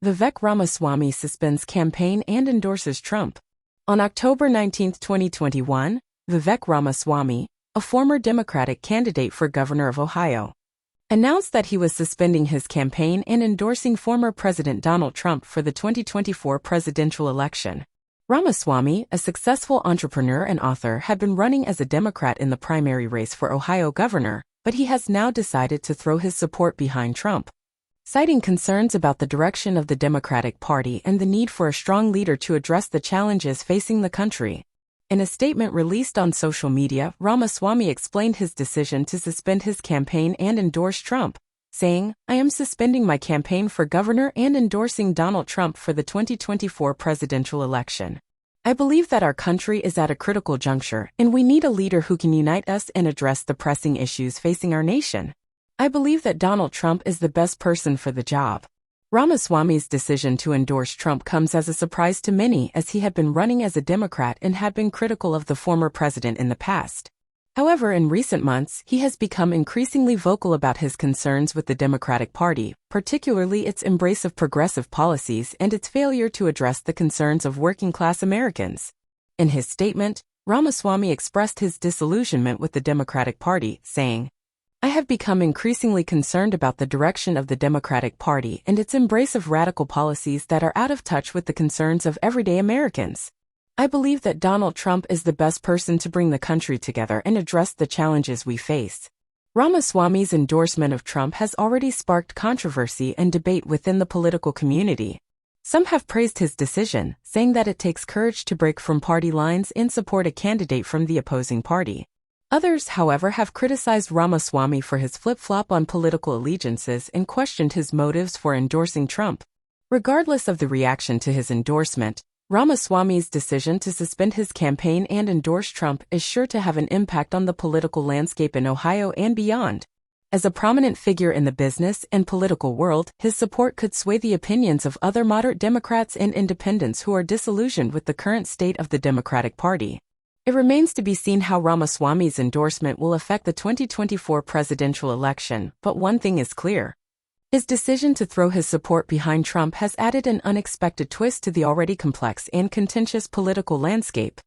Vivek Ramaswamy suspends campaign and endorses Trump. On October 19, 2021, Vivek Ramaswamy, a former Democratic candidate for governor of Ohio, announced that he was suspending his campaign and endorsing former President Donald Trump for the 2024 presidential election. Ramaswamy, a successful entrepreneur and author, had been running as a Democrat in the primary race for Ohio governor, but he has now decided to throw his support behind Trump, citing concerns about the direction of the Democratic Party and the need for a strong leader to address the challenges facing the country. In a statement released on social media, Ramaswamy explained his decision to suspend his campaign and endorse Trump, saying, "I am suspending my campaign for governor and endorsing Donald Trump for the 2024 presidential election. I believe that our country is at a critical juncture, and we need a leader who can unite us and address the pressing issues facing our nation. I believe that Donald Trump is the best person for the job." Ramaswamy's decision to endorse Trump comes as a surprise to many, as he had been running as a Democrat and had been critical of the former president in the past. However, in recent months, he has become increasingly vocal about his concerns with the Democratic Party, particularly its embrace of progressive policies and its failure to address the concerns of working-class Americans. In his statement, Ramaswamy expressed his disillusionment with the Democratic Party, saying, "I have become increasingly concerned about the direction of the Democratic Party and its embrace of radical policies that are out of touch with the concerns of everyday Americans. I believe that Donald Trump is the best person to bring the country together and address the challenges we face." Ramaswamy's endorsement of Trump has already sparked controversy and debate within the political community. Some have praised his decision, saying that it takes courage to break from party lines and support a candidate from the opposing party. Others, however, have criticized Ramaswamy for his flip-flop on political allegiances and questioned his motives for endorsing Trump. Regardless of the reaction to his endorsement, Ramaswamy's decision to suspend his campaign and endorse Trump is sure to have an impact on the political landscape in Ohio and beyond. As a prominent figure in the business and political world, his support could sway the opinions of other moderate Democrats and independents who are disillusioned with the current state of the Democratic Party. It remains to be seen how Ramaswamy's endorsement will affect the 2024 presidential election, but one thing is clear. His decision to throw his support behind Trump has added an unexpected twist to the already complex and contentious political landscape.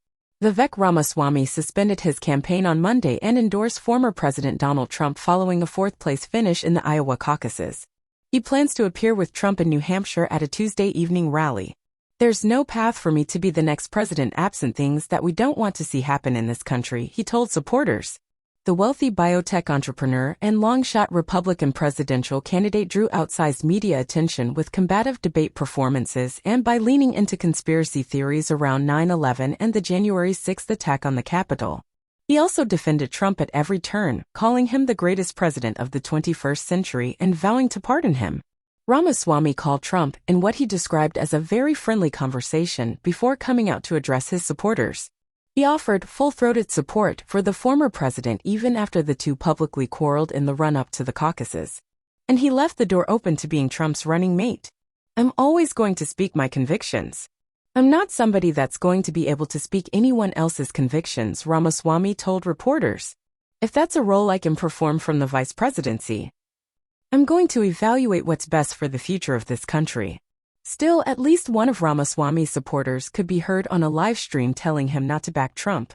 Vivek Ramaswamy suspended his campaign on Monday and endorsed former President Donald Trump following a fourth-place finish in the Iowa caucuses. He plans to appear with Trump in New Hampshire at a Tuesday evening rally. "There's no path for me to be the next president absent things that we don't want to see happen in this country," he told supporters. The wealthy biotech entrepreneur and long-shot Republican presidential candidate drew outsized media attention with combative debate performances and by leaning into conspiracy theories around 9/11 and the January 6 attack on the Capitol. He also defended Trump at every turn, calling him the greatest president of the 21st century and vowing to pardon him. Ramaswamy called Trump in what he described as a very friendly conversation before coming out to address his supporters. He offered full-throated support for the former president even after the two publicly quarreled in the run-up to the caucuses. And he left the door open to being Trump's running mate. "I'm always going to speak my convictions. I'm not somebody that's going to be able to speak anyone else's convictions," Ramaswamy told reporters. "If that's a role I can perform from the vice presidency, I'm going to evaluate what's best for the future of this country." Still, at least one of Ramaswamy's supporters could be heard on a live stream telling him not to back Trump.